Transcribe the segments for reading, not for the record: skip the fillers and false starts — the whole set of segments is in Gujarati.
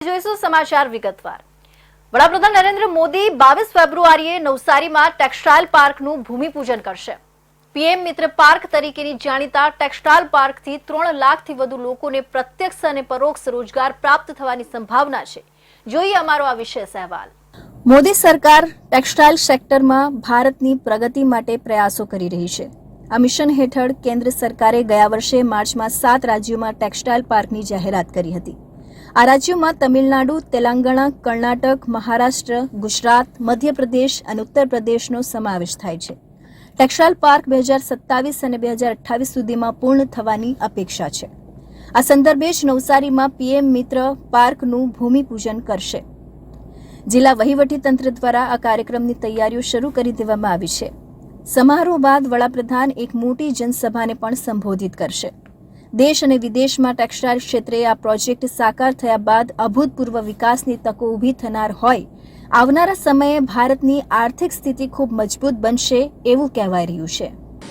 જોઈશું સમાચાર વિગતવાર। વડાપ્રધાન નરેન્દ્ર મોદી 22 ફેબ્રુઆરીએ નવસારીમાં ટેક્સટાઇલ પાર્કનું ભૂમિપૂજન કરશે। પીએમ મિત્ર પાર્ક તરીકેની જાણીતા ટેક્સટાઇલ પાર્કથી 3 લાખથી વધુ લોકોને પ્રત્યક્ષ અને પરોક્ષ રોજગાર પ્રાપ્ત થવાની સંભાવના છે। જોઈએ અમારો આ વિશેષ અહેવાલ। મોદી સરકાર ટેક્સટાઇલ સેક્ટરમાં ભારતની પ્રગતિ માટે પ્રયાસો કરી રહી છે। આ મિશન હેઠળ કેન્દ્ર સરકારે ગયા વર્ષે માર્ચમાં 7 રાજ્યોમાં ટેક્સટાઇલ પાર્કની જાહેરાત કરી હતી। આ રાજ્યોમાં તમિલનાડુ, તેલંગાણા, કર્ણાટક, મહારાષ્ટ્ર, ગુજરાત, મધ્યપ્રદેશ અને ઉત્તર પ્રદેશનો સમાવેશ થાય છે। ટેક્સટાઇલ પાર્ક 2027 અને 2028 સુધીમાં પૂર્ણ થવાની અપેક્ષા છે। આ સંદર્ભે જ નવસારીમાં પીએમ મિત્ર પાર્કનું ભૂમિપૂજન કરશે। જિલ્લા વહીવટીતંત્ર દ્વારા આ કાર્યક્રમની તૈયારીઓ શરૂ કરી દેવામાં આવી છે। સમારોહ બાદ વડાપ્રધાન એક મોટી જનસભાને પણ સંબોધિત કરશે। દેશ અને વિદેશમાં ટેક્સટાઇલ ક્ષેત્રે આ પ્રોજેક્ટ સાકાર થયા બાદ અભૂતપૂર્વ વિકાસની તકો ઊભી થનાર હોય આવનારા સમયે ભારતની આર્થિક સ્થિતિ ખૂબ મજબૂત બનશે એવું કહેવાય રહ્યું છે।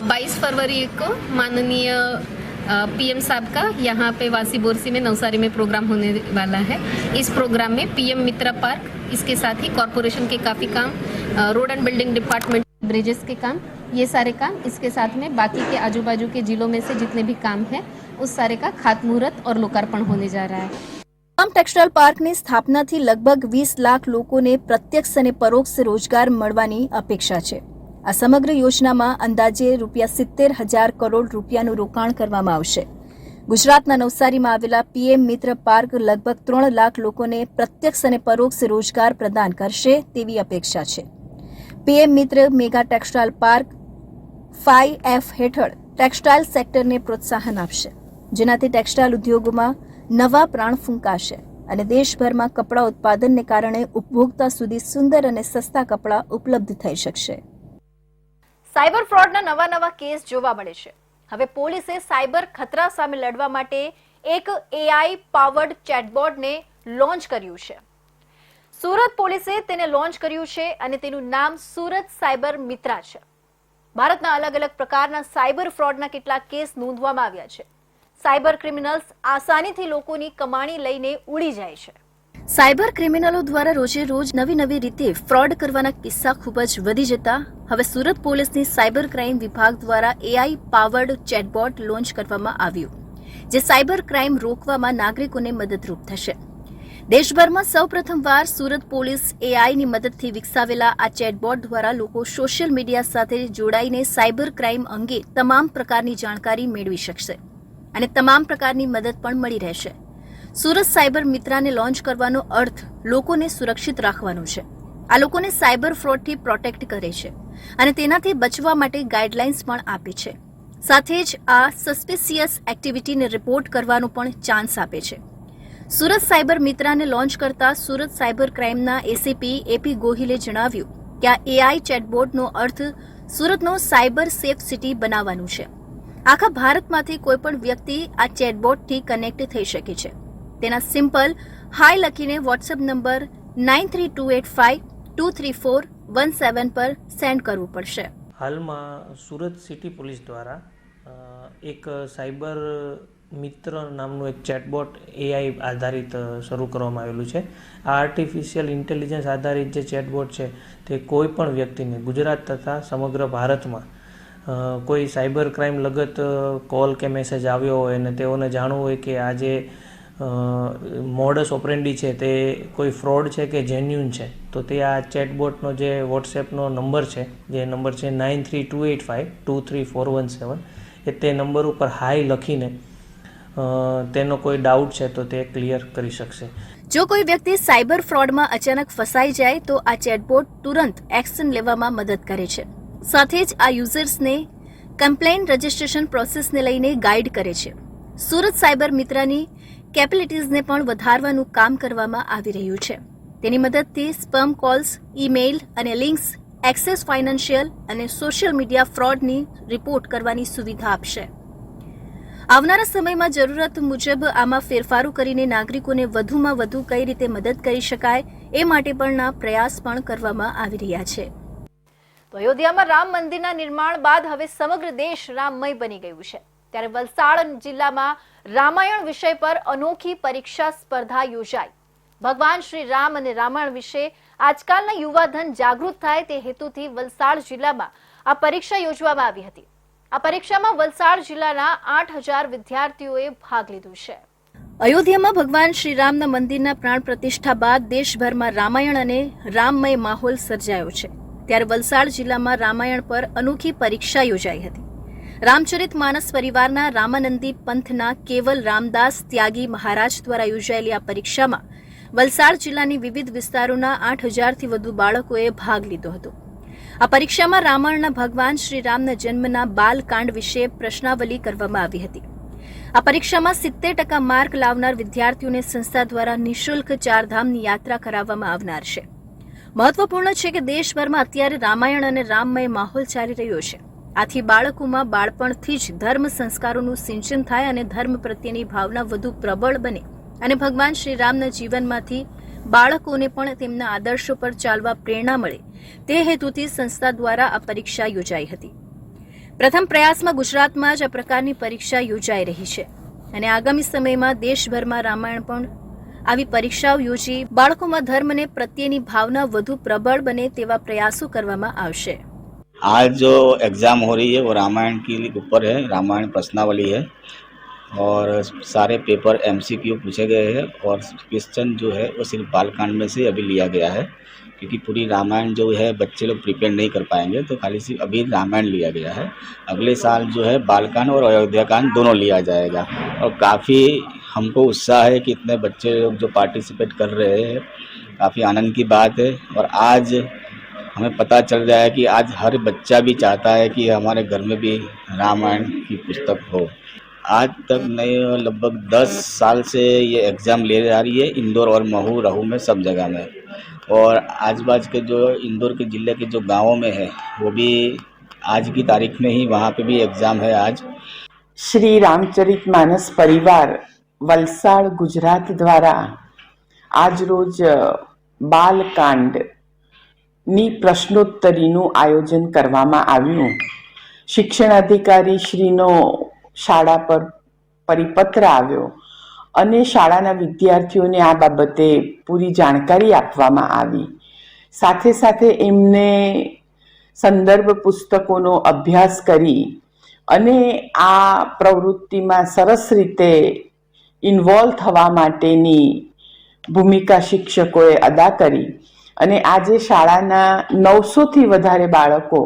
22 फरवरी को माननीय पीएम साहब का यहाँ पे वासी बोरसी में नवसारी में प्रोग्राम होने वाला है। इस प्रोग्राम में पीएम मित्र पार्क, इसके साथ ही कॉरपोरेशन के काफ़ी काम, road and building department, bridges के काम, ये सारे काम, इसके साथ में बाकी के आजू बाजू के जिलों में से जितने भी काम है उस सारे का खातमुहूर्त और लोकार्पण होने जा रहा है। આમ ટેક્સટાઇલ પાર્કની સ્થાપનાથી લગભગ 20 લાખ લોકોને પ્રત્યક્ષ અને પરોક્ષ રોજગાર મળવાની અપેક્ષા છે। આ સમગ્ર યોજનામાં અંદાજે ₹70,000 કરોડ રૂપિયાનું રોકાણ કરવામાં આવશે। ગુજરાતના નવસારીમાં આવેલા પીએમ મિત્ર પાર્ક લગભગ 3 લાખ લોકોને પ્રત્યક્ષ અને પરોક્ષ રોજગાર પ્રદાન કરશે તેવી અપેક્ષા છે। પીએમ મિત્ર મેગા ટેક્સટાઇલ પાર્ક 5F હેઠળ ટેક્સટાઇલ સેક્ટરને પ્રોત્સાહન આપશે, જેનાથી ટેક્સટાઇલ ઉદ્યોગોમાં નવા પ્રાણ ફૂંકાશે અને દેશભરમાં કપડા ઉત્પાદનને કારણે ઉપભોક્તા સુધી સુંદર અને સસ્તા કપડા ઉપલબ્ધ થઈ શકશે। સાયબર ફ્રોડના નવા કેસ જોવા મળે છે। હવે પોલીસે સાયબર ખતરા સામે લડવા માટે એક એઆઈ પાવર્ડ ચેટબોટને લોન્ચ કર્યું છે। સુરત પોલીસે તેને લોન્ચ કર્યું છે અને તેનું નામ સુરત સાયબર મિત્રા છે। ભારતના અલગ અલગ પ્રકારના સાયબર ફ્રોડના કેટલાક કેસ નોંધવામાં આવ્યા છે। સાયબર ક્રિમિનલ્સ આસાનીથી લોકોની કમાણી લઈને ઉડી જાય છે। સાયબર ક્રિમિનલો દ્વારા રોજે રોજ નવી રીતે ફ્રોડ કરવાના કિસ્સા ખૂબ જ વધી જતા હવે સુરત પોલીસની સાયબર ક્રાઇમ વિભાગ દ્વારા એઆઈ પાવર્ડ ચેટબોટ લોન્ચ કરવામાં આવ્યું, જે સાયબર ક્રાઇમ રોકવામાં નાગરિકોને મદદરૂપ થશે। દેશભરમાં સૌપ્રથમવાર સુરત પોલીસ એઆઈની મદદથી વિકસાવેલા આ ચેટબોટ દ્વારા લોકો સોશિયલ મીડિયા સાથે જોડાઈને સાયબર ક્રાઇમ અંગે તમામ પ્રકારની જાણકારી મેળવી શકશે અને તમામ પ્રકારની મદદ પણ મળી રહેશે। સુરત સાયબર મિત્રાને લોન્ચ કરવાનો અર્થ લોકોને સુરક્ષિત રાખવાનો છે। આ લોકોને સાયબર ફ્રોડથી પ્રોટેક્ટ કરે છે અને તેનાથી બચવા માટે ગાઈડલાઇન્સ પણ આપે છે। સાથે જ આ સસ્પિશિયસ એક્ટિવિટીને રિપોર્ટ કરવાનો પણ ચાન્સ આપે છે। સુરત સાયબર મિત્રાને લોન્ચ કરતા સુરત સાયબર ક્રાઇમના એસીપી એપી ગોહિલે જણાવ્યું કે આ એઆઈ ચેટબોટનો અર્થ સુરતનો સાયબર સેફ સિટી બનાવવાનું છે। આખા ભારતમાંથી કોઈપણ વ્યક્તિ આ ચેટબોટથી કનેક્ટ થઈ શકે છે। તેના સિમ્પલ હાય લખીને વોટ્સએપ નંબર 9328523417 પર સેન્ડ કરવું પડશે। હાલમાં સુરત સિટી પોલીસ દ્વારા એક સાયબર મિત્ર નામનું એક ચેટબોટ એઆઈ આધારિત શરૂ કરવામાં આવેલું છે। આ આર્ટિફિશિયલ ઇન્ટેલિજન્સ આધારિત જે ચેટબોટ છે તે કોઈ પણ વ્યક્તિને ગુજરાત તથા સમગ્ર ભારતમાં કોઈ સાયબર ક્રાઇમ લગત કોલ કે મેસેજ આવ્યો હોય અને તેઓને જાણવું હોય કે આ જે મોડસ ઓપરેન્ડી છે તે કોઈ ફ્રોડ છે કે જેન્યુન છે, તો તે આ ચેટબોટનો જે વોટ્સએપનો નંબર છે, જે નંબર છે 9328523417, એ તે નંબર ઉપર હાય લખીને તેનો કોઈ ડાઉટ છે તો તે ક્લિયર કરી શકશે। જો કોઈ વ્યક્તિ સાયબર ફ્રોડમાં અચાનક ફસાઈ જાય તો આ ચેટબોટ તુરંત એક્શન લેવામાં મદદ કરે છે। સાથે જ આ યુઝર્સને કમ્પ્લેન રજિસ્ટ્રેશન પ્રોસેસને લઈને ગાઈડ કરે છે। સુરત સાયબર મિત્રની કેપેબિલિટીઝને પણ વધારવાનું કામ કરવામાં આવી રહ્યું છે। તેની મદદથી સ્પેમ કોલ્સ, ઈમેલ અને લિંક્સ, એક્સેસ ફાઇનાન્શિયલ અને સોશિયલ મીડિયા ફ્રોડની રિપોર્ટ કરવાની સુવિધા આપશે। આવનારા સમયમાં જરૂરત મુજબ આમાં ફેરફારો કરીને નાગરિકોને વધુમાં વધુ કઈ રીતે મદદ કરી શકાય એ માટે પણ પ્રયાસ પણ કરવામાં આવી રહ્યા છે। તો અયોધ્યામાં રામ મંદિરના નિર્માણ બાદ હવે સમગ્ર દેશ રામમય બની ગયું છે। ત્યારે વલસાડ જિલ્લામાં રામાયણ વિષય પર અનોખી પરીક્ષા સ્પર્ધા યોજાઈ। ભગવાન શ્રી રામ અને રામાયણ વિશે આજકાલના યુવાધન જાગૃત થાય તે હેતુથી વલસાડ જિલ્લામાં આ પરીક્ષા યોજવામાં આવી હતી. આ પરીક્ષામાં વલસાડ જિલ્લાના 8,000 વિદ્યાર્થીઓએ ભાગ લીધો છે. અયોધ્યામાં ભગવાન શ્રી રામના મંદિરના પ્રાણ પ્રતિષ્ઠા બાદ દેશભરમાં રામાયણ અને રામમય માહોલ સર્જાયો છે. ત્યારે વલસાડ જિલ્લામાં રામાયણ પર અનોખી પરીક્ષા યોજાઈ હતી. રામચરિત માનસ પરિવારના રામાનંદી પંથના કેવલ રામદાસ ત્યાગી મહારાજ દ્વારા યોજાયેલી આ પરીક્ષામાં વલસાડ જિલ્લાની વિવિધ વિસ્તારોના 8,000થી વધુ બાળકોએ ભાગ લીધો હતો. આ પરીક્ષામાં રામાયણના ભગવાન શ્રી રામના જન્મના બાલકાંડ વિશે પ્રશ્નાવલી કરવામાં આવી હતી. આ પરીક્ષામાં 70% માર્ક લાવનાર વિદ્યાર્થીઓને સંસ્થા દ્વારા નિઃશુલ્ક ચારધામની યાત્રા કરાવવામાં આવનાર છે. મહત્વપૂર્ણ છે કે દેશભરમાં અત્યારે રામાયણ અને રામમય માહોલ ચાલી રહ્યો છે. આથી બાળકોમાં બાળપણથી જ ધર્મ સંસ્કારોનું સિંચન થાય અને ધર્મ પ્રત્યેની ભાવના વધુ પ્રબળ બને અને ભગવાન શ્રી રામના જીવનમાંથી બાળકોને પણ તેમના આદર્શો પર ચાલવા પ્રેરણા મળે તે હેતુથી સંસ્થા દ્વારા આ પરીક્ષા યોજાઈ હતી. પ્રથમ પ્રયાસમાં ગુજરાતમાં જ આ પ્રકારની પરીક્ષા યોજાઈ રહી છે અને આગામી સમયમાં દેશભરમાં રામાયણ પણ આવી પરીક્ષાઓ યોજી બાળકોમાં ધર્મને પ્રત્યેની ભાવના વધુ પ્રબળ બને તેવા પ્રયાસો કરવામાં આવશે. आज जो एग्ज़ाम हो रही है वो रामायण के ऊपर है, रामायण प्रश्नावली है और सारे पेपर एमसीक्यू पूछे गए हैं और क्वेश्चन जो है वो सिर्फ बालकांड में से अभी लिया गया है क्योंकि पूरी रामायण जो है बच्चे लोग प्रिपेयर नहीं कर पाएंगे तो खाली सिर्फ अभी रामायण लिया गया है. अगले साल जो है बालकांड और अयोध्याकांड दोनों लिया जाएगा और काफ़ी हमको उत्साह है कि इतने बच्चे लोग जो पार्टिसिपेट कर रहे हैं, काफ़ी आनंद की बात है. और आज हमें पता चल रहा है कि आज हर बच्चा भी चाहता है कि हमारे घर में भी रामायण की पुस्तक हो. आज तक नहीं लगभग 10 साल से ये एग्ज़ाम ले जा रही है इंदौर और महू रहू में सब जगह में और आजबाज के जो इंदौर के ज़िले के जो गाँवों में है वो भी आज की तारीख में ही वहाँ पे भी एग्ज़ाम है. आज श्री रामचरित मानस परिवार वलसाड़ गुजरात द्वारा आज रोज बालकांड ની પ્રશ્નોત્તરીનું આયોજન કરવામાં આવ્યું. શિક્ષણ અધિકારી શ્રીનો શાળા પર પરિપત્ર આવ્યો અને શાળાના વિદ્યાર્થીઓને આ બાબતે પૂરી જાણકારી આપવામાં આવી. સાથે સાથે એમને સંદર્ભ પુસ્તકોનો અભ્યાસ કરી અને આ પ્રવૃત્તિમાં સરસ રીતે ઇન્વોલ્વ થવા માટેની ભૂમિકા શિક્ષકોએ અદા કરી અને આજે શાળાના 900થી વધારે બાળકો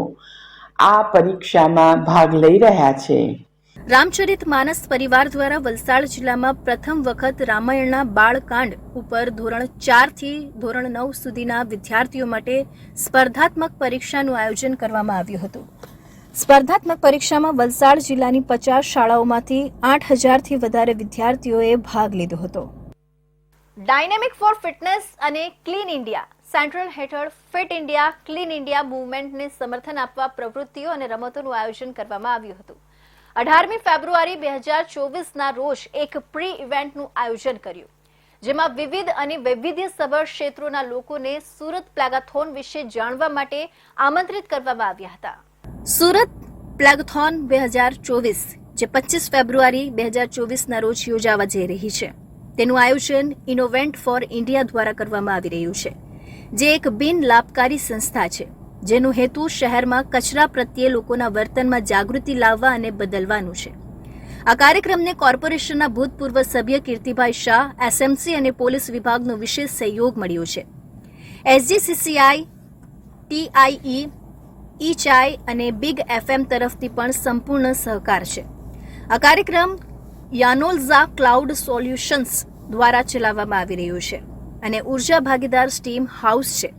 આ પરીક્ષામાં ભાગ લઈ રહ્યા છે. રામચરિત માનસ પરિવાર દ્વારા વલસાડ જિલ્લામાં પ્રથમ વખત રામાયણના બાળકાંડ ઉપર ધોરણ 4 થી ધોરણ 9 સુધીના વિદ્યાર્થીઓ માટે સ્પર્ધાત્મક પરીક્ષાનું આયોજન કરવામાં આવ્યું હતું. સ્પર્ધાત્મક પરીક્ષામાં વલસાડ જિલ્લાની 50 શાળાઓમાંથી 8,000થી વધારે વિદ્યાર્થીઓએ ભાગ લીધો હતો. ડાયનેમિક ફોર ફિટનેસ અને ક્લીન ઇન્ડિયા સેન્ટ્રલ હેઠળ ફિટ ઇન્ડિયા ક્લીન ઇન્ડિયા મૂવમેન્ટને સમર્થન આપવા પ્રવૃત્તિઓ અને રમતોનું આયોજન કરવામાં આવ્યું હતું. 18મી ફેબ્રુઆરી 2024ના રોજ એક પ્રી ઇવેન્ટનું આયોજન કર્યું જેમાં વિવિધ અને વૈવિધ્યસભર ક્ષેત્રોના લોકોને સુરત પ્લેગાથોન વિશે જાણવા માટે આમંત્રિત કરવામાં આવ્યા હતા. સુરત પ્લેગાથોન 2024 જે 25 ફેબ્રુઆરી 2024ના રોજ યોજાવા જઈ રહી છે તેનું આયોજન ઇનોવેન્ટ ફોર ઇન્ડિયા દ્વારા કરવામાં આવી રહ્યું છે જે એક બિન લાભકારી સંસ્થા છે જેનો હેતુ શહેરમાં કચરા પ્રત્યે લોકોના વર્તનમાં જાગૃતિ લાવવા અને બદલવાનું છે. આ કાર્યક્રમને કોર્પોરેશનના ભૂતપૂર્વ સભ્ય કીર્તિભાઈ શાહ, એસએમસી અને પોલીસ વિભાગનો વિશેષ સહયોગ મળ્યો છે. એસજીસીસીઆઈ, ટીઆઈએ, ઈ-ચાય અને બિગ એફએમ તરફથી પણ સંપૂર્ણ સહકાર છે. આ કાર્યક્રમ યાનોલ્ઝા ક્લાઉડ સોલ્યુશન્સ દ્વારા ચલાવવામાં આવી રહ્યો છે અને ઉર્જા ભાગીદાર સ્ટીમ હાઉસ છે.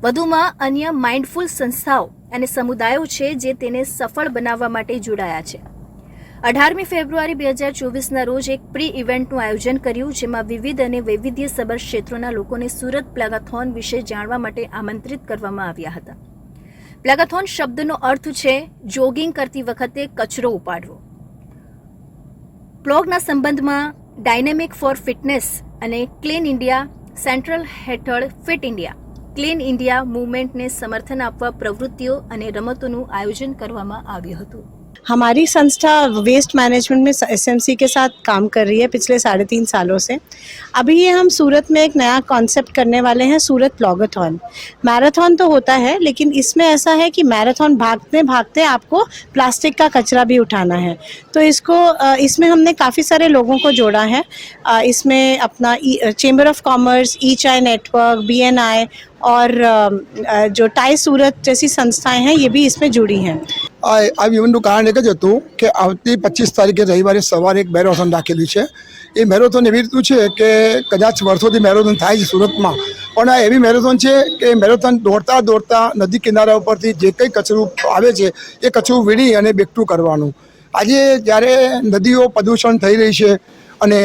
વધુમાં અન્ય માઇન્ડફુલ સંસ્થાઓ અને સમુદાયો છે જે તેને સફળ બનાવવા માટે જોડાયા છે. 18મી ફેબ્રુઆરી 2024ના રોજ એક પ્રી ઇવેન્ટનું આયોજન કર્યું જેમાં વિવિધ અને વૈવિધ્યસભર ક્ષેત્રોના લોકોને સુરત પ્લેગાથોન વિશે જાણવા માટે આમંત્રિત કરવામાં આવ્યા હતા. પ્લેગાથોન શબ્દનો અર્થ છે જોગિંગ કરતી વખતે કચરો ઉપાડવો. પ્લોગના સંબંધમાં ડાયનેમિક ફોર ફિટનેસ અને ક્લીન ઇન્ડિયા સેન્ટ્રલ હેઠળ ફિટ ઇન્ડિયા ક્લીન ઇન્ડિયા મૂવમેન્ટને સમર્થન આપવા પ્રવૃત્તિઓ અને રમતોનું આયોજન કરવામાં આવ્યું હતું. हमारी संस्था वेस्ट मैनेजमेंट में एसएमसी के साथ काम कर रही है पिछले 3.5 सालों से। अभी ये हम सूरत में एक नया कॉन्सेप्ट करने वाले हैं, सूरत प्लॉगाथॉन। मैराथन तो होता है, लेकिन इसमें ऐसा है कि मैराथन भागते भागते आपको प्लास्टिक का कचरा भी उठाना है। तो इसमें हमने काफ़ी सारे लोगों को जोड़ा है। इसमें अपना चेंबर ऑफ कॉमर्स, ई चाय नेटवर्क, BNI और जो टाई सूरत जैसी संस्थाएं हैं, ये भी इसमें जुड़ी हैं। આ ઇવેન્ટનું કારણ એક જ હતું કે આવતી 25 તારીખે રવિવારે સવારે એક મેરેથોન રાખેલું છે। એ મેરેથોન એવી રીતનું છે કે કદાચ વર્ષોથી મેરેથોન થાય છે સુરતમાં, પણ આ એવી મેરેથોન છે કે મેરેથોન દોડતા દોડતા નદી કિનારા ઉપરથી જે કંઈ કચરું આવે છે એ કચરું વીણી અને બેઠું કરવાનું। આજે જ્યારે નદીઓ પ્રદૂષણ થઈ રહી છે અને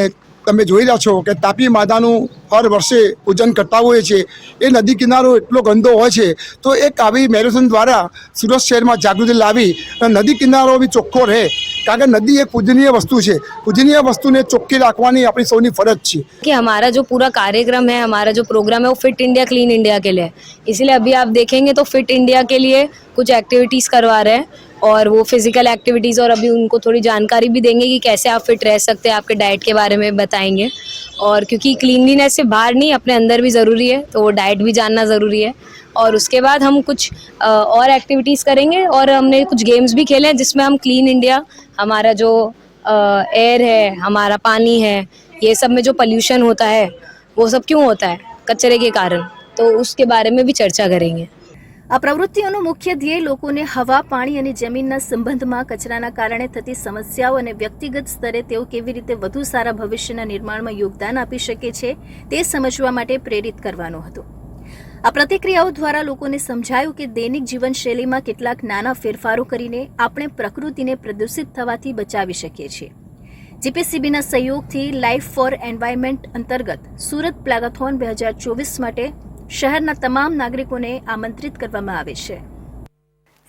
તમે જોઈ રહ્યા છો કે તાપી માતાનું હર વર્ષે પૂજન કરતા હોઈએ છીએ, એ નદી કિનારો એટલો ગંદો હોય છે, તો એક આવી મેરેથોન દ્વારા સુરત શહેરમાં જાગૃતિ લાવી અને નદી કિનારો બી ચોખ્ખો રહે, કારણ કે નદી એક પૂજનીય વસ્તુ છે। પૂજનીય વસ્તુને ચોખ્ખી રાખવાની આપણી સૌની ફરજ છે। कि हमारा जो पूरा कार्यक्रम है, हमारा जो प्रोग्राम है वो फिट इंडिया क्लीन इंडिया के लिए है। इसलिए अभी आप देखेंगे तो फिट इंडिया के लिए कुछ एक्टिविटीज़ करवा रहे हैं, और वो फिजिकल एक्टिविटीज़, और अभी उनको थोड़ी जानकारी भी देंगे कि कैसे आप फिट रह सकते हैं, आपके डाइट के बारे में बताएंगे। और क्योंकि क्लीनलीनेस से बाहर नहीं, अपने अंदर भी ज़रूरी है, तो वो डाइट भी जानना ज़रूरी है। और उसके बाद हम कुछ और एक्टिविटीज़ करेंगे, और हमने कुछ गेम्स भी खेले हैं जिसमें हम क्लीन इंडिया, हमारा जो एयर है, हमारा पानी है, ये सब में जो पोल्यूशन होता है वो सब क्यों होता है, कचरे के कारण, तो उसके बारे में भी चर्चा करेंगे। આ પ્રવૃત્તિઓનો મુખ્ય ધ્યેય લોકોને હવા, પાણી અને જમીનના સંબંધમાં કચરાના કારણે થતી સમસ્યાઓ અને વ્યક્તિગત સ્તરે તેઓ કેવી રીતે વધુ સારા ભવિષ્યના નિર્માણમાં યોગદાન આપી શકે છે તે સમજવા માટે પ્રેરિત કરવાનો હતો। આ પ્રતિક્રિયાઓ દ્વારા લોકોને સમજાયું કે દૈનિક જીવનશૈલીમાં કેટલાક નાના ફેરફારો કરીને આપણે પ્રકૃતિને પ્રદૂષિત થવાથી બચાવી શકીએ છીએ। જીપીસીબીના સહયોગથી લાઈફ ફોર એન્વાયરમેન્ટ અંતર્ગત સુરત પ્લાગાથોન 2024 માટે શહેરના તમામ નાગરિકોને આમંત્રિત કરવામાં આવે છે।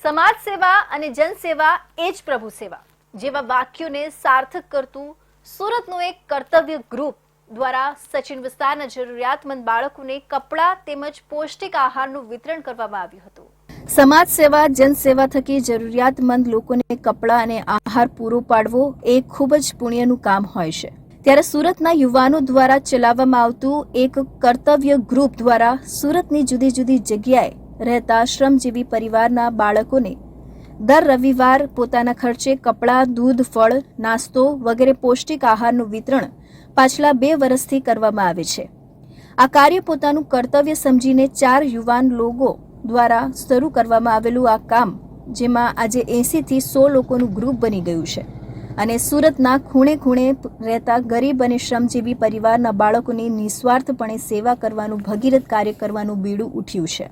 સમાજ સેવા અને જનસેવા એ જ પ્રભુ સેવા જેવા વાક્યોને સાર્થક કરતું સુરતનું એક કર્તવ્ય ગ્રુપ દ્વારા સચિન વિસ્તારના જરૂરિયાતમંદ બાળકોને કપડાં તેમજ પૌષ્ટિક આહારનું વિતરણ કરવામાં આવ્યું હતું। સમાજ સેવા જનસેવા થકી જરૂરિયાતમંદ લોકોને કપડાં અને આહાર પૂરો પાડવો એ ખૂબ જ પુણ્યનું કામ હોય છે। ત્યારે સુરતના યુવાનો દ્વારા ચલાવવામાં આવતું એક કર્તવ્ય ગ્રુપ દ્વારા સુરતની જુદી જુદી જગ્યાએ રહેતા શ્રમજીવી પરિવારના બાળકોને દર રવિવાર પોતાના ખર્ચે કપડાં, દૂધ, ફળ, નાસ્તો વગેરે પૌષ્ટિક આહારનું વિતરણ પાછલા 2 વર્ષથી કરવામાં આવે છે। આ કાર્ય પોતાનું કર્તવ્ય સમજીને 4 યુવાન લોકો દ્વારા શરૂ કરવામાં આવેલું આ કામ, જેમાં આજે 80 થી 100 લોકોનું ગ્રુપ બની ગયું છે અને સુરતના ખૂણે ખૂણે રહેતા ગરીબ અને શ્રમજીવી પરિવારના બાળકોની નિસ્વાર્થપણે સેવા કરવાનું ભગીરથ કાર્ય કરવાનું બીડું ઉઠ્યું છે।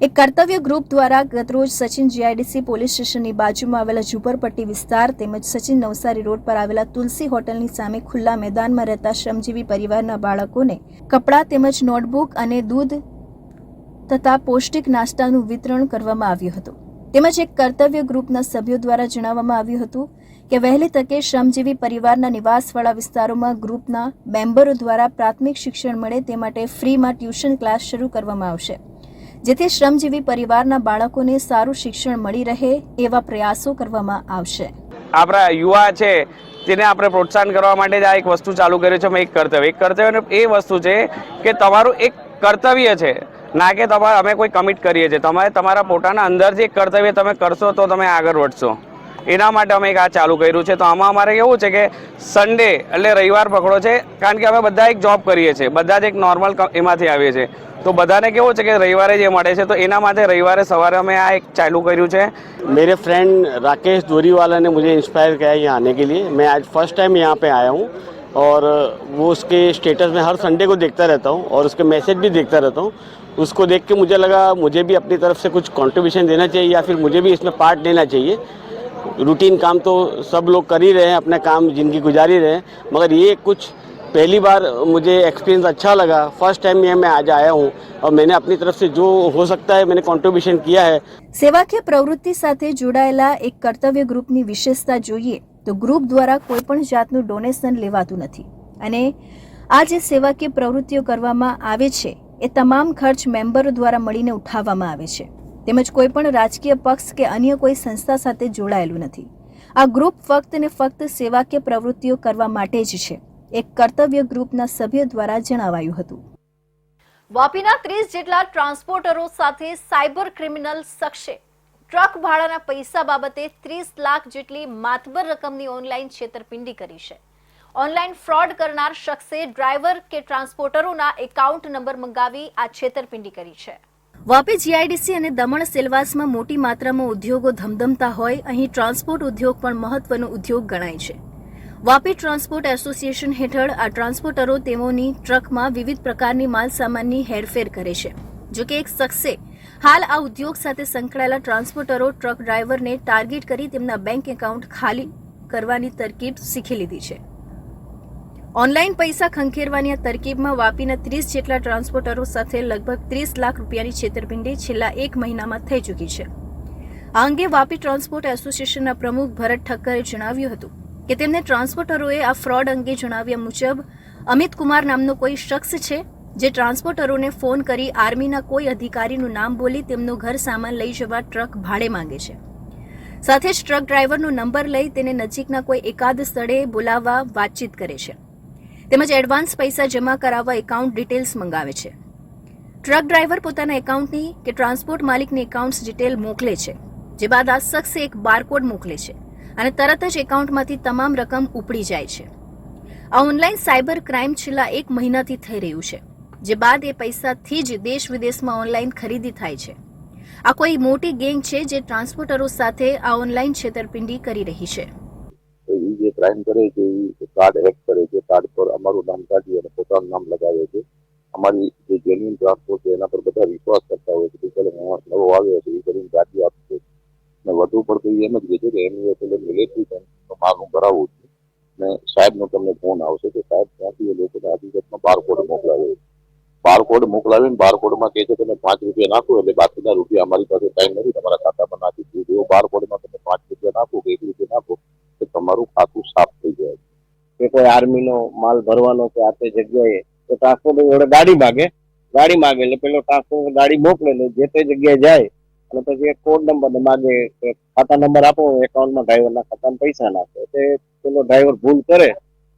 એક કર્તવ્ય ગ્રુપ દ્વારા ગતરોજ સચિન GIDC પોલીસ સ્ટેશનની બાજુમાં આવેલા ઝુંપડપટ્ટી વિસ્તાર તેમજ સચિન નવસારી રોડ પર આવેલા તુલસી હોટલની સામે ખુલ્લા મેદાનમાં રહેતા શ્રમજીવી પરિવારના બાળકોને કપડાં તેમજ નોટબુક અને દૂધ તથા પૌષ્ટિક નાસ્તાનું વિતરણ કરવામાં આવ્યું હતું। તેમજ એક કર્તવ્ય ગ્રુપના સભ્યો દ્વારા જણાવવામાં આવ્યું હતું કે વહેલી તકે શ્રમજીવી પરિવારના નિવાસવાળા વિસ્તારોમાં ગ્રુપના મેમ્બરો દ્વારા પ્રાથમિક શિક્ષણ મળે તે માટે ફ્રીમાં ટ્યુશન ક્લાસ શરૂ કરવામાં આવશે, જેથી શ્રમજીવી પરિવારના બાળકોને સારું શિક્ષણ મળી રહે એવા પ્રયાસો કરવામાં આવશે। આપણા યુવા છે તેને આપણે પ્રોત્સાહન કરવા માટે જ આ એક વસ્તુ ચાલુ કર્યું છે। એક કર્તવ્ય એ વસ્તુ છે કે તમારું એક કર્તવ્ય છે, ના કે અમે કોઈ કમિટ કરીએ છીએ। તમારે તમારા પોતાના અંદરથી એક કર્તવ્ય તમે કરશો તો તમે આગળ વધશો। એના માટે અમે એક આ ચાલુ કર્યું છે। તો આમાં અમારે કેવું છે કે સન્ડે એટલે રવિવાર પકડો છે, કારણ કે અમે બધા એક જોબ કરીએ છીએ, બધા જ એક નોર્મલ એમાંથી આવીએ છીએ, तो બધાને કેવું છે કે રવિવારે જે મળે છે, તો એના માટે રવિવારે સવારે અમે આ એક ચાલુ કર્યું છે। मेरे फ्रेंड राकेश दोरीवाला ने मुझे इंस्पायर किया है यहाँ आने के लिए। मैं आज फर्स्ट टाइम यहाँ पे आया हूँ और वो उसके स्टेटस में हर संडे को देखता रहता हूँ और उसके मैसेज भी देखता रहता हूँ। उसको देख के मुझे लगा मुझे भी अपनी तरफ से कुछ कंट्रीब्यूशन देना चाहिए या फिर मुझे भी इसमें पार्ट लेना चाहिए। रूटीन काम तो सब लोग कर ही रहे हैं, अपना काम जिंदगी गुजार ही रहे हैं, मगर ये कुछ पहली बार मुझे एक्सपीरियंस अच्छा लगा। फर्स्ट टाइम मैं आज आया हूँ और मैंने अपनी तरफ से जो हो सकता है मैंने कंट्रीब्यूशन किया है। સેવાકીય પ્રવૃત્તિ સાથે જોડાયેલા એક કર્તવ્ય ગ્રુપની વિશેષતા જોઈએ તો ગ્રુપ દ્વારા કોઈ પણ જાતનું ડોનેશન લેવાતું નથી અને આ જે સેવાકીય પ્રવૃત્તિઓ કરવામાં આવે છે એ તમામ ખર્ચ મેમ્બરો દ્વારા મળીને ઉઠાવવામાં આવે છે, તેમજ કોઈ પણ રાજકીય પક્ષ કે અન્ય કોઈ સંસ્થા સાથે જોડાયેલું નથી। આ ગ્રુપ ફક્ત ને ફક્ત સેવાકીય પ્રવૃત્તિઓ કરવા માટે જ છે, એક કર્તવ્ય ગ્રુપના સભ્ય દ્વારા જણાવાયું હતું. વાપીના 30 જેટલા ટ્રાન્સપોર્ટરો સાથે સાયબર ક્રિમિનલ શખ્સે ટ્રક ભાડાના પૈસા બાબતે 30 લાખ જેટલી માતબર રકમની ઓનલાઈન છેતરપિંડી કરી છે. ઓનલાઈન ફ્રોડ કરનાર શખ્સે ડ્રાઈવર કે ટ્રાન્સપોર્ટરોના એકાઉન્ટ નંબર મંગાવી આ છેતરપિંડી કરી છે. વાપી જીઆઈડીસી અને દમણ સેલવાસમાં મોટી માત્રામાં ઉદ્યોગો ધમધમતા હોય અહીં ટ્રાન્સપોર્ટ ઉદ્યોગ પણ મહત્વનો ઉદ્યોગ ગણાય છે. વાપી ટ્રાન્સપોર્ટ એસોસિએશન હેઠળ આ ટ્રાન્સપોર્ટરો તેઓની ટ્રકમાં વિવિધ પ્રકારની માલસામાનની હેરફેર કરે છે. જોકે એક શખ્સે હાલ આ ઉદ્યોગ સાથે સંકળાયેલા ટ્રાન્સપોર્ટરો ટ્રક ડ્રાઈવરને ટાર્ગેટ કરી તેમના બેંક એકાઉન્ટ ખાલી કરવાની તરકીબ શીખી લીધી છે. ઓનલાઈન પૈસા ખંખેરવાની આ તરકીબમાં વાપીના 30 જેટલા ટ્રાન્સપોર્ટરો સાથે લગભગ 30 લાખ રૂપિયાની છેતરપિંડી છેલ્લા 1 મહિનામાં થઈ ચૂકી છે. આ અંગે વાપી ટ્રાન્સપોર્ટ એસોસિએશનના પ્રમુખ ભરત ઠક્કરે જણાવ્યું હતું કે તેમને ટ્રાન્સપોર્ટરોએ આ ફ્રોડ અંગે જણાવ્યા મુજબ અમિત કુમાર નામનો કોઈ શખ્સ છે જે ટ્રાન્સપોર્ટરોને ફોન કરી આર્મીના કોઈ અધિકારીનું નામ બોલી તેમનો ઘર સામાન લઈ જવા ટ્રક ભાડે માંગે છે. સાથે જ ટ્રક ડ્રાઈવરનો નંબર લઈ તેને નજીકના કોઈ એકાદ સ્થળે બોલાવવા વાતચીત કરે છે. તેમજ એડવાન્સ પૈસા જમા કરાવવા એકાઉન્ટ ડિટેલ્સ મંગાવે છે. ટ્રક ડ્રાઈવર પોતાના એકાઉન્ટની કે ટ્રાન્સપોર્ટ માલિકની એકાઉન્ટ્સ ડિટેલ મોકલે છે, જે બાદ આ શખ્સે એક બારકોડ મોકલે છે અને તરત જ એકાઉન્ટમાંથી તમામ રકમ ઉપડી જાય છે. આ ઓનલાઈન સાયબર ક્રાઇમ છેલ્લા 1 મહિનાથી થઈ રહ્યું છે, જે બાદ એ પૈસાથી જ દેશ વિદેશમાં ઓનલાઈન ખરીદી થાય છે. આ કોઈ મોટી ગેંગ છે જે ટ્રાન્સપોર્ટરો સાથે આ ઓનલાઈન છેતરપિંડી કરી રહી છે. જે ક્રાઇમ કરે છે એ કાર્ડ હેક કરે છે, કાર્ડ પર અમારું નામ કાઢી અને પોતાનું નામ લગાવે છે. અમારી જે જેન્યુઇન ટ્રાન્સપોર્ટ છે એના પર બધા વિશ્વાસ કરતા હોય છે કે ચાલો માણસ નવો આવ્યો છે એ કરીને ગાડી આપશે ને વધુ પડતું એમ જ કહે છે કે એમની પેલે મિલિટરી મારું કરાવવું છે ને સાહેબનો તમને ફોન આવશે કે સાહેબ ત્યાંથી એ લોકોને હકીકતમાં બારકોડ મોકલાવે છે. બારકોડ મોકલાવીને બારકોડમાં કહે છે તમે 5 રૂપિયા નાખો એટલે બાકીના રૂપિયા અમારી પાસે ટાઈમ નથી તમારા ખાતામાં નાખી દીધું. એવો બારકોડમાં તમે 5 રૂપિયા નાખો કે 1 રૂપિયા નાખો તો તમારું ખાતું સાફ થઈ જાય. કે કોઈ આર્મીનો માલ ભરવાનો કે આ તે જગ્યાએ તો ટ્રાન્સપોર્ટ જોડે ગાડી માગે એટલે પેલો ટ્રાન્સપોર્ટ ગાડી મોકલે ને જે તે જગ્યાએ જાય અને પછી એક કોડ નંબર માગે કે ખાતા નંબર આપો, એકાઉન્ટમાં ડ્રાઈવરના ખાતામાં પૈસા નાખે. એટલે પેલો ડ્રાઈવર ભૂલ કરે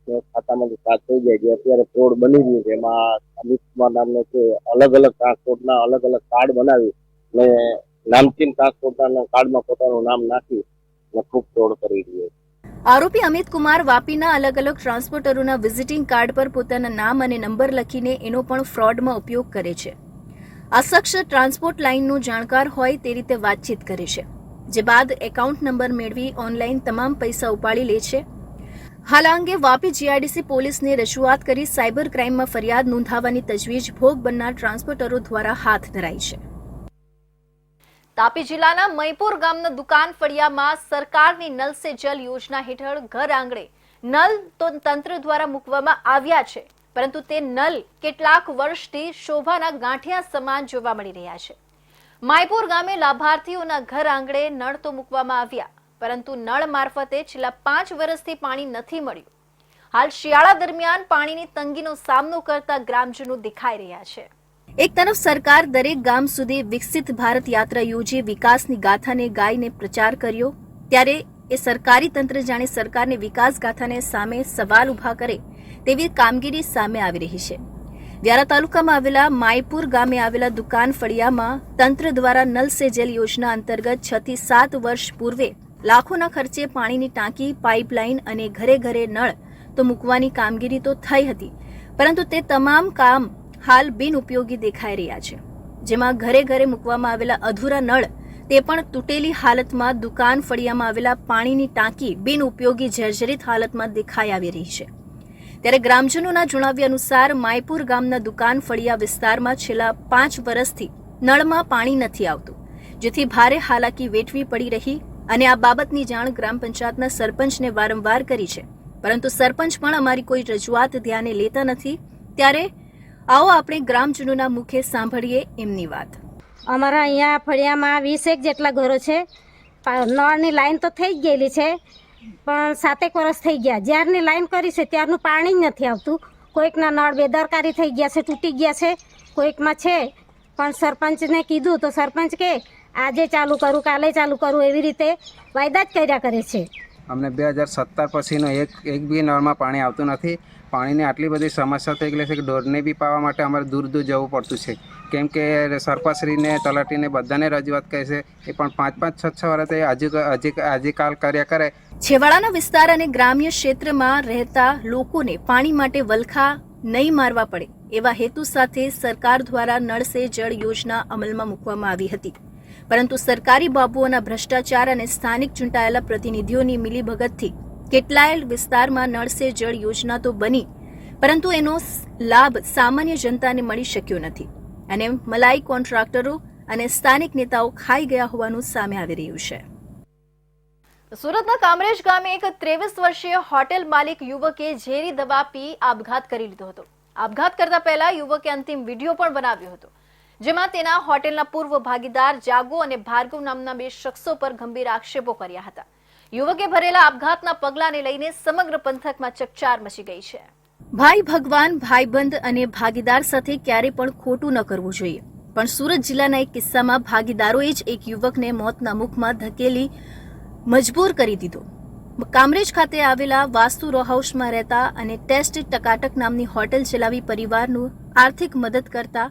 તો ખાતામાંથી સાફ થઈ જાય. જે અત્યારે ફ્રોડ બની રહ્યું છે એમાં અમિત કુમાર નામનો છે અલગ અલગ ટ્રાન્સપોર્ટના અલગ અલગ કાર્ડ બનાવી ને નામચીન ટ્રાન્સપોર્ટના કાર્ડમાં પોતાનું નામ નાખી અને ખૂબ ફ્રોડ કરી રહ્યો છે. આરોપી અમિત કુમાર વાપીના અલગ અલગ ટ્રાન્સપોર્ટરોના વિઝિટિંગ કાર્ડ પર પોતાના નામ અને નંબર લખીને એનો પણ ફ્રોડમાં ઉપયોગ કરે છે. આ શખ્સ ટ્રાન્સપોર્ટ લાઇનનો જાણકાર હોય તે રીતે વાતચીત કરે છે, જે બાદ એકાઉન્ટ નંબર મેળવી ઓનલાઈન તમામ પૈસા ઉપાડી લે છે. હાલ આ અંગે વાપી જીઆઈડીસી પોલીસને રજૂઆત કરી સાયબર ક્રાઇમમાં ફરિયાદ નોંધાવવાની તજવીજ ભોગ બનનાર ટ્રાન્સપોર્ટરો દ્વારા હાથ ધરાઈ છે. તાપી જિલ્લાના મૈપુર ગામના દુકાન ફળિયામાં સરકારની નલ સે જલ યોજના હેઠળ ઘર આંગણે નલ તો તંત્ર દ્વારા મૂકવામાં આવ્યા છે, પરંતુ તે નલ કેટલાક વર્ષથી શોભાના ગાંઠિયા સમાન જોવા મળી રહ્યા છે. માયપુર ગામે લાભાર્થીઓના ઘર આંગણે નળ તો મૂકવામાં આવ્યા, પરંતુ નળ મારફતે છેલ્લા 5 વર્ષથી પાણી નથી મળ્યું. હાલ શિયાળા દરમિયાન પાણીની તંગીનો સામનો કરતા ગ્રામજનો દેખાઈ રહ્યા છે. એક તરફ સરકાર દરેક ગામ સુધી વિકસિત ભારત યાત્રા યોજી વિકાસની ગાથાને ગાઈને પ્રચાર કર્યો, ત્યારે એ સરકારી તંત્ર જાણે સરકારની વિકાસ ગાથાને સામે સવાલ ઉભા કરે તેવી કામગીરી સામે આવી રહી છે. વ્યારા તાલુકામાં આવેલા માયપુર ગામે આવેલા દુકાન ફળિયામાં તંત્ર દ્વારા નલ સે જલ યોજના અંતર્ગત 6 થી 7 વર્ષ પૂર્વે લાખોના ખર્ચે પાણીની ટાંકી, પાઇપલાઇન અને ઘરે ઘરે નળ તો મૂકવાની કામગીરી તો થઈ હતી, પરંતુ તે તમામ કામ હાલ બિનઉપયોગી દેખાઈ રહ્યા છે. જેમાં ઘરે ઘરે મૂકવામાં આવેલા અધૂરા નળ તે પણ તૂટેલી હાલતમાં, દુકાન ફળિયામાં આવેલા પાણીની ટાંકી બિનઉપયોગી જર્જરિત હાલતમાં દેખાઈ આવી રહી છે. ત્યારે ગ્રામજનોના જણાવ્યા અનુસાર માયપુર ગામના દુકાન ફળિયા વિસ્તારમાં છેલ્લા 5 વર્ષથી નળમાં પાણી નથી આવતું, જેથી ભારે હાલાકી વેઠવી પડી રહી અને આ બાબતની જાણ ગ્રામ પંચાયતના સરપંચને વારંવાર કરી છે, પરંતુ સરપંચ પણ અમારી કોઈ રજૂઆત ધ્યાને લેતા નથી. ત્યારે આવો આપણે ગ્રામજનોના મુખે સાંભળીએ એમની વાત. અમારા અહીંયા ફળિયામાં 20 જેટલા ઘરો છે. નળની લાઈન તો થઈ જ ગયેલી છે, પણ 7 વર્ષ થઈ ગયા. જ્યારની લાઈન કરી છે ત્યારનું પાણી જ નથી આવતું. કોઈકના નળ બેદરકારી થઈ ગયા છે, તૂટી ગયા છે, કોઈકમાં છે. પણ સરપંચને કીધું તો સરપંચ કે આજે ચાલુ કરું, કાલે ચાલુ કરું, એવી રીતે વાયદા જ કર્યા કરે છે. અમને 2017 પછીનો એક બી નળમાં પાણી આવતું નથી. પાણીની આટલી બધી સમસ્યા થઈ ગઈ છે કે ઢોરને બી પાવા માટે અમારે દૂર દૂર જવું પડતું છે. કેમ કે સરપંચશ્રીને તલાટીને બધાને રજૂઆત કહે છે એ પણ 5-5, 6-6 વર્ષથી હજી કાલ કર્યા કરે. છેવાડાના વિસ્તાર અને ગ્રામ્ય ક્ષેત્રમાં રહેતા લોકોને પાણી માટે વલખા નહીં મારવા પડે એવા હેતુ સાથે સરકાર દ્વારા નળ સે જળ યોજના અમલમાં મૂકવામાં આવી હતી. પરંતુ સરકારી બાબુઓના ભ્રષ્ટાચાર અને સ્થાનિક ચૂંટાયેલા પ્રતિનિધિઓની મિલીભગતથી કેટલાય વિસ્તારમાં નળ સે જળ યોજના તો બની, પરંતુ એનો લાભ સામાન્ય જનતાને મળી શક્યો નથી અને મલાઈ કોન્ટ્રાક્ટરો અને સ્થાનિક નેતાઓ ખાઈ ગયા હોવાનું સામે આવી રહ્યું છે. સુરતના કામરેજ ગામે એક 23 વર્ષીય હોટેલ માલિક યુવકે ઝેરી દવા પી આપઘાત કરી લીધો હતો. આપઘાત કરતા પહેલા યુવકે અંતિમ વિડીયો પણ બનાવ્યો હતો, જેમાં તેના હોટેલના પૂર્વ ભાગીદાર જાગો અને ભાર્ગવ નામના 2 શખ્સો પર ગંભીર આક્ષેપો કર્યા હતા. યુવકે ભરેલા આપઘાતના પગલાને લઈને સમગ્ર પંથકમાં ચકચાર મચી ગઈ છે. ભાઈ ભગવાન, ભાઈબંધ અને ભાગીદાર સાથે ક્યારે પણ ખોટું ન કરવું જોઈએ, પણ સુરત જિલ્લાના એક કિસ્સામાં ભાગીદારોએ જ એક યુવકને મોતના મુખમાં ધકેલી મજબૂર કરી દીધો. કામરેજ ખાતે આવેલા વાસ્તુ રો હાઉસમાં રહેતા અને ટેસ્ટ ટકાટક નામની હોટેલ ચલાવી પરિવારનું આર્થિક મદદ કરતા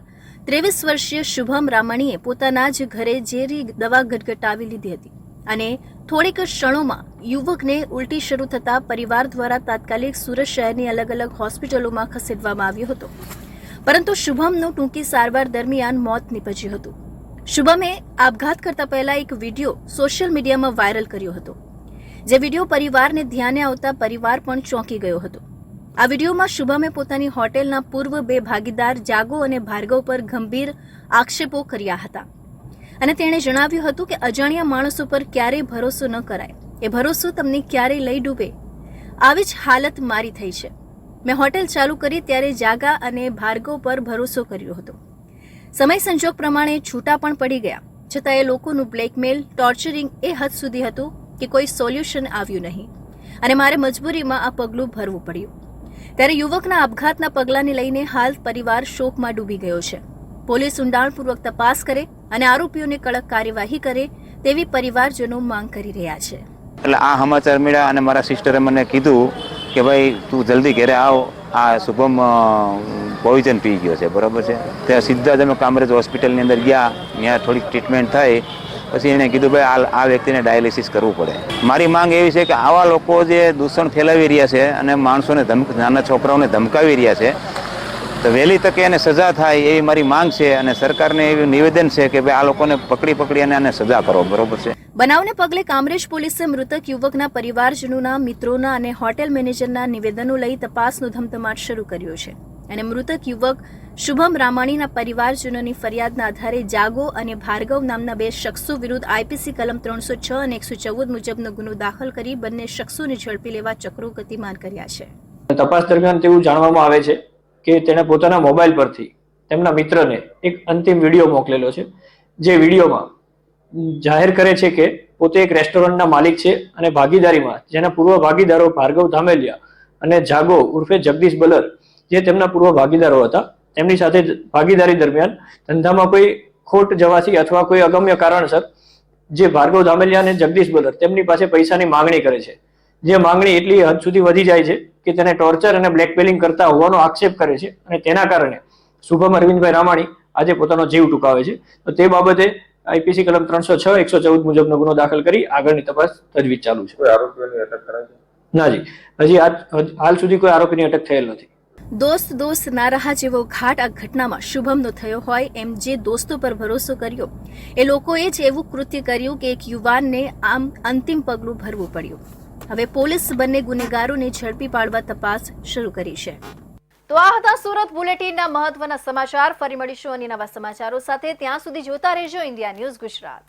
23 વર્ષીય શુભમ રામાણીએ પોતાના જ ઘરે ઝેરી દવા ગટગટાવી લીધી હતી અને થોડીક ક્ષણોમાં યુવકને ઉલટી શરૂ થતા પરિવાર દ્વારા તાત્કાલિક સુરત શહેરની અલગ અલગ હોસ્પિટલોમાં ખસેડવામાં આવ્યો હતો, પરંતુ શુભમનું ટૂંકી સારવાર દરમિયાન મોત નીપજ્યું હતું. શુભમે આપઘાત કરતા પહેલા એક વિડીયો સોશિયલ મીડિયામાં વાયરલ કર્યો હતો, જે વિડીયો પરિવારને ધ્યાને આવતા પરિવાર પણ ચોંકી ગયો હતો. આ વિડીયોમાં શુભમે પોતાની હોટેલના પૂર્વ 2 ભાગીદાર જાગો અને ભાર્ગવ પર ગંભીર આક્ષેપો કર્યા હતા અને તેણે જણાવ્યું હતું કે અજાણ્યા માણસો પર ક્યારેય ભરોસો ન કરાય, એ ભરોસો તમને ક્યારેય લઈ ડૂબે. આવી જ હાલત મારી થઈ છે. મેં હોટેલ ચાલુ કરી ત્યારે જાગા અને ભાર્ગવ પર ભરોસો કર્યો હતો. સમય સંજોગ પ્રમાણે છૂટા પણ પડી ગયા, છતાં એ લોકોનું બ્લેકમેલ, ટોર્ચરિંગ એ હદ સુધી હતું કે કોઈ સોલ્યુશન આવ્યું નહીં અને મારે મજબૂરીમાં આ પગલું ભરવું પડ્યું. ત્યારે યુવકના આપઘાતના પગલાંને લઈને હાલ પરિવાર શોકમાં ડૂબી ગયો છે. પોલીસ ઊંડાણપૂર્વક તપાસ કરે અને આરોપીઓને કડક કાર્યવાહી કરે તેવી પરિવારજનો માંગ કરી રહ્યા છે. એટલે આ સમાચાર મળ્યા અને મારા સિસ્ટરે મને કીધું કે ભાઈ તું જલ્દી ઘરે આવ, આ શુભમ પોઈઝન પી ગયો છે, બરાબર છે. ત્યાં સીધા જ અમે કામરેજ હોસ્પિટલની અંદર ગયા, ત્યાં થોડીક ટ્રીટમેન્ટ થઈ, પછી એણે કીધું ભાઈ આ વ્યક્તિને ડાયાલિસિસ કરવું પડે. મારી માંગ એવી છે કે આવા લોકો જે દૂષણ ફેલાવી રહ્યા છે અને માણસોને નાના છોકરાઓને ધમકાવી રહ્યા છે, તો વહેલી તકે એને સજા થાય એવી મારી માંગ છે અને સરકારને એવું નિવેદન છે કે ભાઈ આ લોકોને પકડી અને આને સજા કરો, બરોબર છે. બનાવને પગલે કામરેજ પોલીસે મૃતક યુવકના પરિવારજનોના, મિત્રોના અને હોટેલ મેનેજરના નિવેદનો લઈ તપાસનો ધમધમાટ શરૂ કર્યો છે અને મૃતક યુવક શુભમ રામાણીના પરિવારજનોની ફરિયાદના આધારે જાગો અને ભાર્ગવ નામના 2 શખ્સો વિરુદ્ધ આઈપીસી કલમ 306 અને 114 મુજબનો ગુનો દાખલ કરી બંને શખ્સોને ઝડપી લેવા ચક્રો ગતિમાન કર્યા છે. તપાસ દરમિયાન તેવું જાણવામાં આવે છે કે તેણે પોતાના મોબાઈલ પરથી તેમના મિત્રને એક અંતિમ વિડીયો મોકલેલો છે, જે વિડીયોમાં જાહેર કરે છે કે પોતે એક રેસ્ટોરન્ટના માલિક છે અને ભાગીદારીમાં જેના પૂર્વ ભાગીદારો ભાર્ગવ ધામેલિયા અને જાગો ઉર્ફે જગદીશ બલર, જે તેમના પૂર્વ ભાગીદારો હતા, તેમની સાથે ભાગીદારી દરમિયાન ધંધામાં કોઈ ખોટ જવાથી અથવા કોઈ અગમ્ય કારણસર જે ભાર્ગવ ધામેલિયા અને જગદીશ બલર તેમની પાસે પૈસાની માંગણી કરે છે, જે માંગણી એટલી હદ સુધી વધી જાય છે કે તેને ટોર્ચર અને બ્લેકમેલિંગ કરતા હોવાનો આક્ષેપ કરે છે અને તેના કારણે શુભમ અરવિંદભાઈ રામાણી આજે પોતાનો જીવ ટૂંકાવે છે. તો તે બાબતે આઈપીસી કલમ 306, 114 મુજબનો ગુનો દાખલ કરી આગળની તપાસ તજવીજ ચાલુ છે. કોઈ આરોપીઓની અટક કરાઈ છે? ના જી, હજી હાલ સુધી કોઈ આરોપીની અટક થયેલ નથી. દોસ્ત ના રહા જેવો ઘાટ આ ઘટનામાં શુભમનો થયો હોય એમ જે દોસ્તો પર ભરોસો કર્યો એ લોકોએ જ એવું કૃત્ય કર્યું કે એક યુવાનને આમ અંતિમ પગલું ભરવું પડ્યું. હવે પોલીસ બંને ગુનેગારોને ઝડપી પાડવા તપાસ શરૂ કરી છે. તો આ હતા સુરત બુલેટિનના મહત્વના સમાચાર. ફરી મળીશું અન્ય નવા સમાચારો સાથે. ત્યાં સુધી જોતા રહેજો ઇન્ડિયા ન્યૂઝ ગુજરાત.